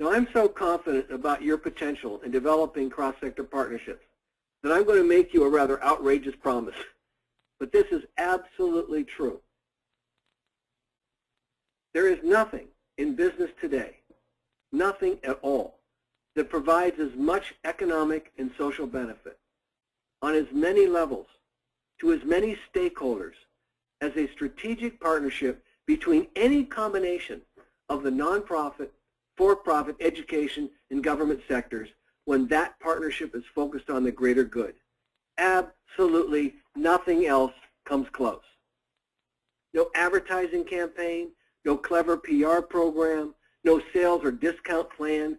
Now, I'm so confident about your potential in developing cross-sector partnerships that I'm going to make you a rather outrageous promise. But this is absolutely true. There is nothing in business today, nothing at all, that provides as much economic and social benefit on as many levels to as many stakeholders as a strategic partnership between any combination of the nonprofit, for-profit, education, and government sectors when that partnership is focused on the greater good. Absolutely nothing else comes close. No advertising campaign, no clever PR program, no sales or discount plan.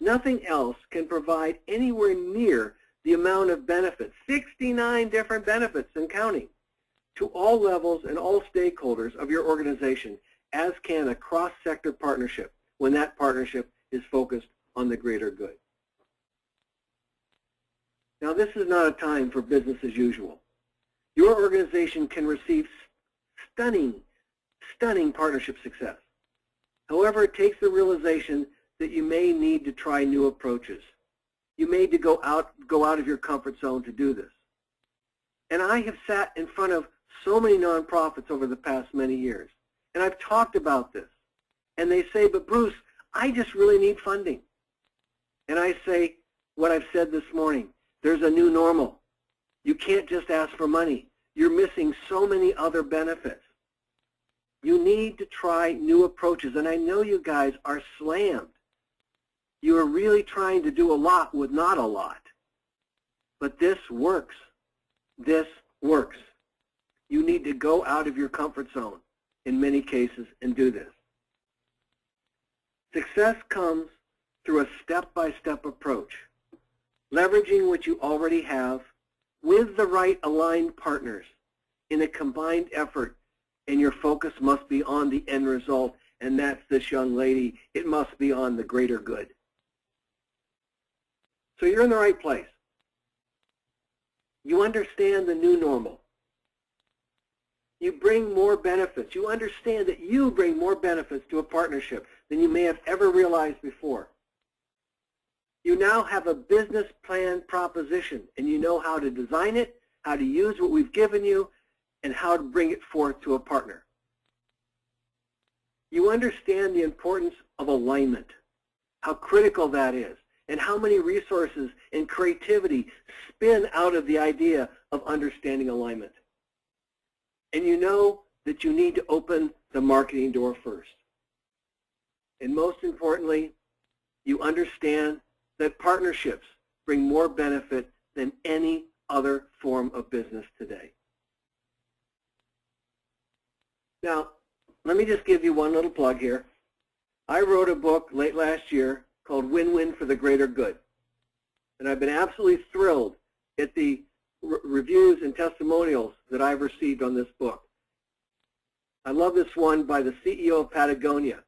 Nothing else can provide anywhere near the amount of benefits, 69 different benefits and counting, to all levels and all stakeholders of your organization, as can a cross-sector partnership when that partnership is focused on the greater good. Now, this is not a time for business as usual. Your organization can receive stunning partnership success. However, it takes the realization that you may need to try new approaches. You may need to go out of your comfort zone to do this. And I have sat in front of so many nonprofits over the past many years, and I've talked about this. And they say, but Bruce, I just really need funding. And I say what I've said this morning. There's a new normal. You can't just ask for money. You're missing so many other benefits. You need to try new approaches, and I know you guys are slammed. You are really trying to do a lot with not a lot. But this works. This works. You need to go out of your comfort zone in many cases and do this. Success comes through a step-by-step approach, leveraging what you already have with the right aligned partners in a combined effort, and your focus must be on the end result, and that's this young lady. It must be on the greater good. So you're in the right place. You understand the new normal. You bring more benefits. You understand that you bring more benefits to a partnership than you may have ever realized before. You now have a business plan proposition, and you know how to design it, how to use what we've given you, and how to bring it forth to a partner. You understand the importance of alignment, how critical that is, and how many resources and creativity spin out of the idea of understanding alignment. And you know that you need to open the marketing door first. And most importantly, you understand that partnerships bring more benefit than any other form of business today. Now, let me just give you one little plug here. I wrote a book late last year called Win-Win for the Greater Good. And I've been absolutely thrilled at the reviews and testimonials that I've received on this book. I love this one by the CEO of Patagonia.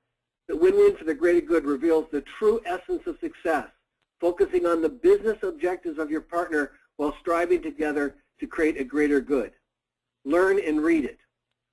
The Win-Win for the Greater Good reveals the true essence of success, focusing on the business objectives of your partner while striving together to create a greater good. Learn and read it.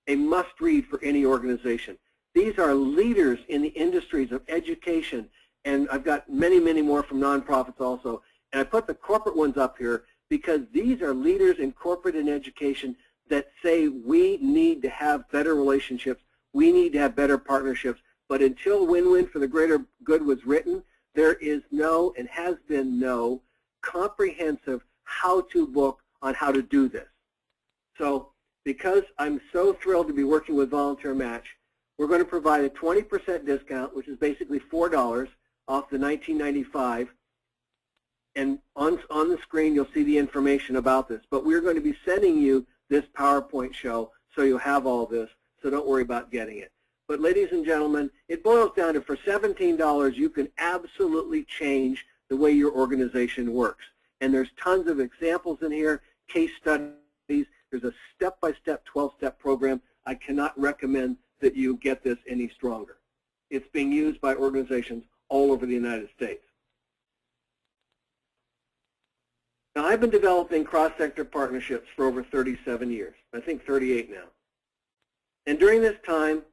A must-read for any organization. These are leaders in the industries of education, and I've got many, many more from nonprofits also. And I put the corporate ones up here because these are leaders in corporate and education that say we need to have better relationships, we need to have better partnerships, but until Win-Win for the Greater Good was written, there is no and has been no comprehensive how-to book on how to do this. So because I'm so thrilled to be working with VolunteerMatch, we're going to provide a 20% discount, which is basically $4 off the $19.95. And on the screen, you'll see the information about this. But we're going to be sending you this PowerPoint show, so you'll have all this, so don't worry about getting it. But ladies and gentlemen, it boils down to for $17, you can absolutely change the way your organization works. And there's tons of examples in here, case studies. There's a step-by-step 12-step program. I cannot recommend that you get this any stronger. It's being used by organizations all over the United States. Now, I've been developing cross-sector partnerships for over 37 years, I think 38 now. And during this time,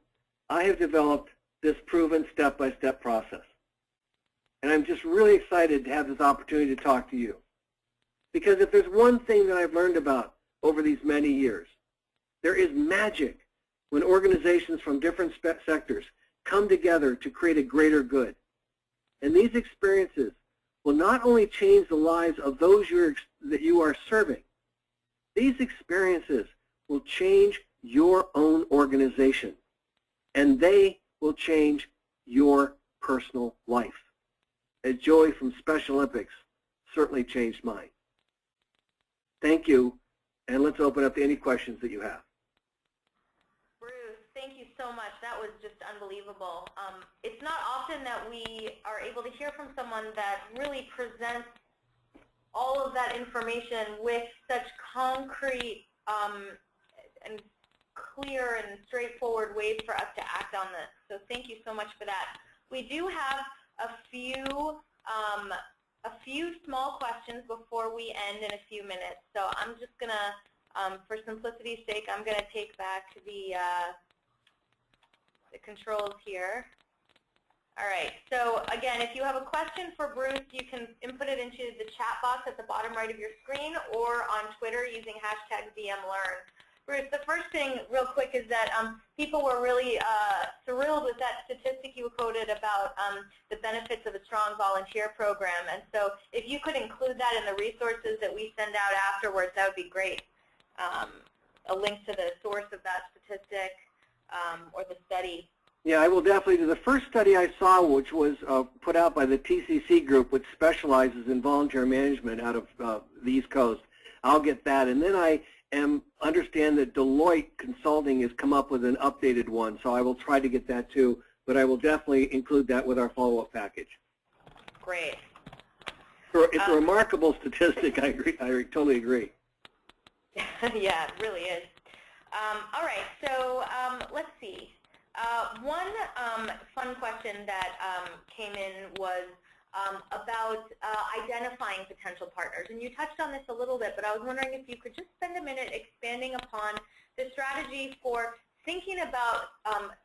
I have developed this proven step-by-step process. And I'm just really excited to have this opportunity to talk to you. Because if there's one thing that I've learned about over these many years, there is magic when organizations from different sectors come together to create a greater good. And these experiences will not only change the lives of those that you are serving, these experiences will change your own organization, and they will change your personal life. As Joey from Special Olympics certainly changed mine. Thank you, and let's open up to any questions that you have. Bruce, thank you so much. That was just unbelievable. It's not often that we are able to hear from someone that really presents all of that information with such concrete and clear and straightforward ways for us to act on this. So thank you so much for that. We do have a few small questions before we end in a few minutes. So I'm just going to, for simplicity's sake, I'm going to take back the controls here. All right, so again, if you have a question for Bruce, you can input it into the chat box at the bottom right of your screen or on Twitter using #VMLearn. Bruce, the first thing real quick is that people were really thrilled with that statistic you quoted about the benefits of a strong volunteer program. And so if you could include that in the resources that we send out afterwards, that would be great. A link to the source of that statistic or the study. Yeah, I will definitely do. The first study I saw, which was put out by the TCC group, which specializes in volunteer management out of the East Coast, I'll get that. And then I understand that Deloitte Consulting has come up with an updated one, so I will try to get that too, but I will definitely include that with our follow-up package. Great. It's a remarkable statistic. I agree. I totally agree. Yeah, it really is. All right, so let's see. One fun question that came in was about identifying potential partners. And you touched on this a little bit, but I was wondering if you could just spend a minute expanding upon the strategy for thinking about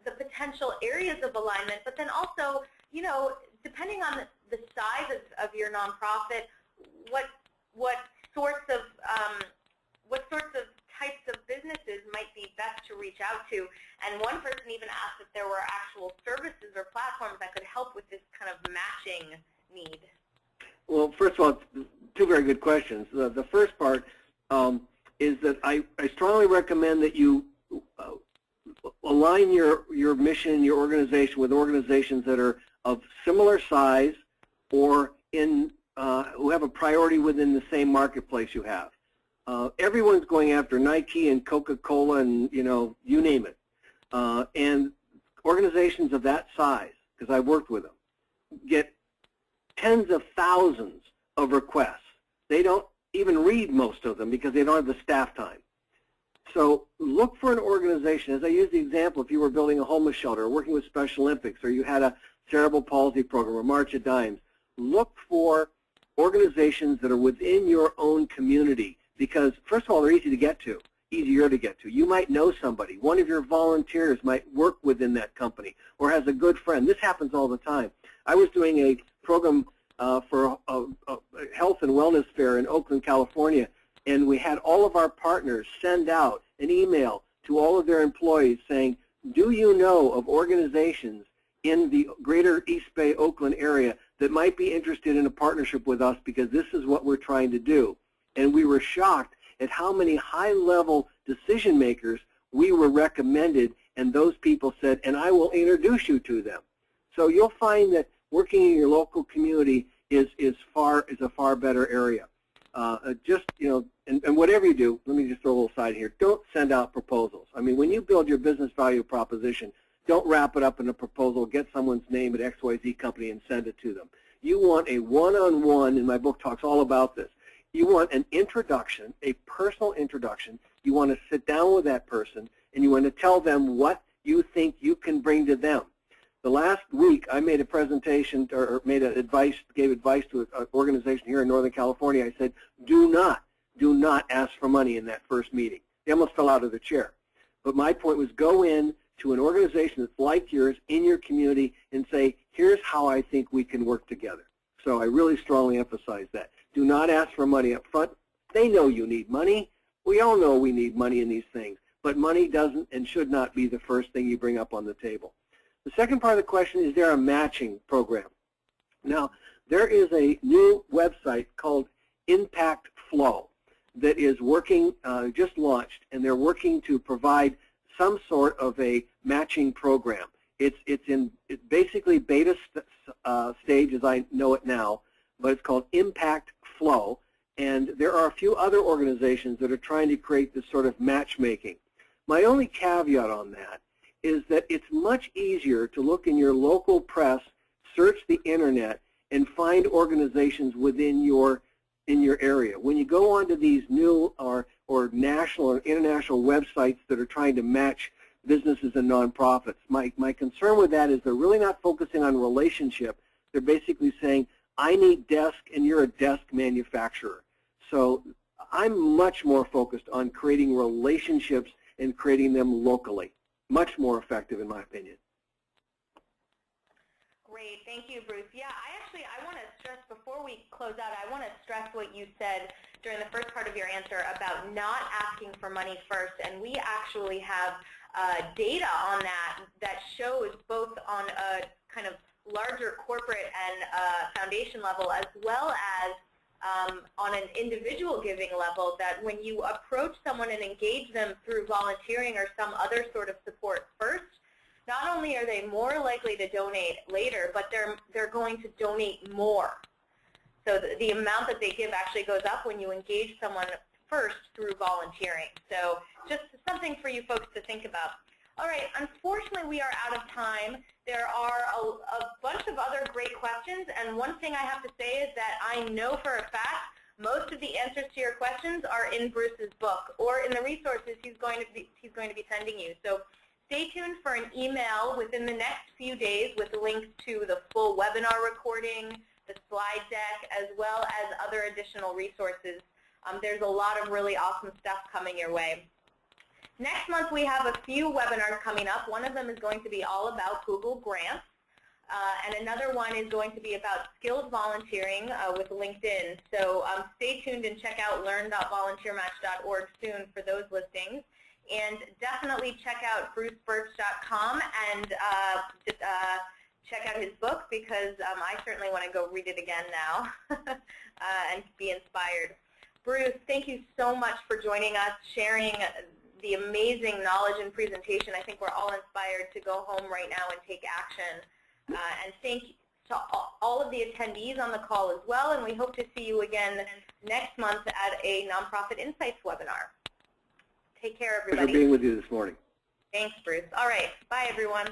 the potential areas of alignment, but then also, you know, depending on the size of your nonprofit, what sorts of types of businesses might be best to reach out to. And one person even asked if there were actual services or platforms that could help with this kind of matching need. Well, first of all, two very good questions. The first part is that I strongly recommend that you align your mission, your organization with organizations that are of similar size or who have a priority within the same marketplace you have. Everyone's going after Nike and Coca-Cola and, you know, you name it. And organizations of that size, because I've worked with them, get tens of thousands of requests. They don't even read most of them because they don't have the staff time. So look for an organization. As I use the example, if you were building a homeless shelter or working with Special Olympics or you had a cerebral palsy program or March of Dimes, look for organizations that are within your own community because, first of all, they're easier to get to. You might know somebody. One of your volunteers might work within that company or has a good friend. This happens all the time. I was doing a program for a health and wellness fair in Oakland, California, and we had all of our partners send out an email to all of their employees saying, do you know of organizations in the greater East Bay, Oakland area that might be interested in a partnership with us because this is what we're trying to do? And we were shocked at how many high-level decision makers we were recommended, and those people said, and I will introduce you to them. So you'll find that working in your local community is a far better area. Just, you know, and whatever you do, let me just throw a little side here. Don't send out proposals. I mean, when you build your business value proposition, don't wrap it up in a proposal, get someone's name at XYZ company and send it to them. You want a one-on-one, and my book talks all about this. You want an introduction, a personal introduction. You want to sit down with that person, and you want to tell them what you think you can bring to them. The last week, I made a presentation or gave advice to an organization here in Northern California. I said, do not ask for money in that first meeting. They almost fell out of their chair. But my point was go in to an organization that's like yours in your community and say, here's how I think we can work together. So I really strongly emphasize that. Do not ask for money up front. They know you need money. We all know we need money in these things. But money doesn't and should not be the first thing you bring up on the table. The second part of the question, is there a matching program? Now, there is a new website called Impact Flow that is working, just launched, and they're working to provide some sort of a matching program. It's basically beta stage as I know it now, but it's called Impact Flow, and there are a few other organizations that are trying to create this sort of matchmaking. My only caveat on that is that it's much easier to look in your local press, search the internet, and find organizations within your area. When you go onto these new or national or international websites that are trying to match businesses and nonprofits, my concern with that is they're really not focusing on relationship. They're basically saying, I need desk and you're a desk manufacturer. So I'm much more focused on creating relationships and creating them locally. Much more effective in my opinion. Great, thank you, Bruce. Yeah, I want to stress, before we close out, I want to stress what you said during the first part of your answer about not asking for money first, and we actually have data on that shows both on a kind of larger corporate and foundation level as well as on an individual giving level, that when you approach someone and engage them through volunteering or some other sort of support first, not only are they more likely to donate later, but they're going to donate more. So the amount that they give actually goes up when you engage someone first through volunteering. So just something for you folks to think about. All right, unfortunately we are out of time. There are a bunch of other great questions, and one thing I have to say is that I know for a fact most of the answers to your questions are in Bruce's book or in the resources he's going to be sending you. So stay tuned for an email within the next few days with links to the full webinar recording, the slide deck, as well as other additional resources. There's a lot of really awesome stuff coming your way. Next month we have a few webinars coming up. One of them is going to be all about Google Grants, and another one is going to be about skilled volunteering with LinkedIn. So stay tuned and check out learn.volunteermatch.org soon for those listings. And definitely check out brucebirch.com and check out his book, because I certainly want to go read it again now and be inspired. Bruce, thank you so much for joining us, sharing the amazing knowledge and presentation. I think we're all inspired to go home right now and take action. And thank you to all of the attendees on the call as well, and we hope to see you again next month at a Nonprofit Insights webinar. Take care, everybody. Pleasure being with you this morning. Thanks, Bruce. All right. Bye, everyone.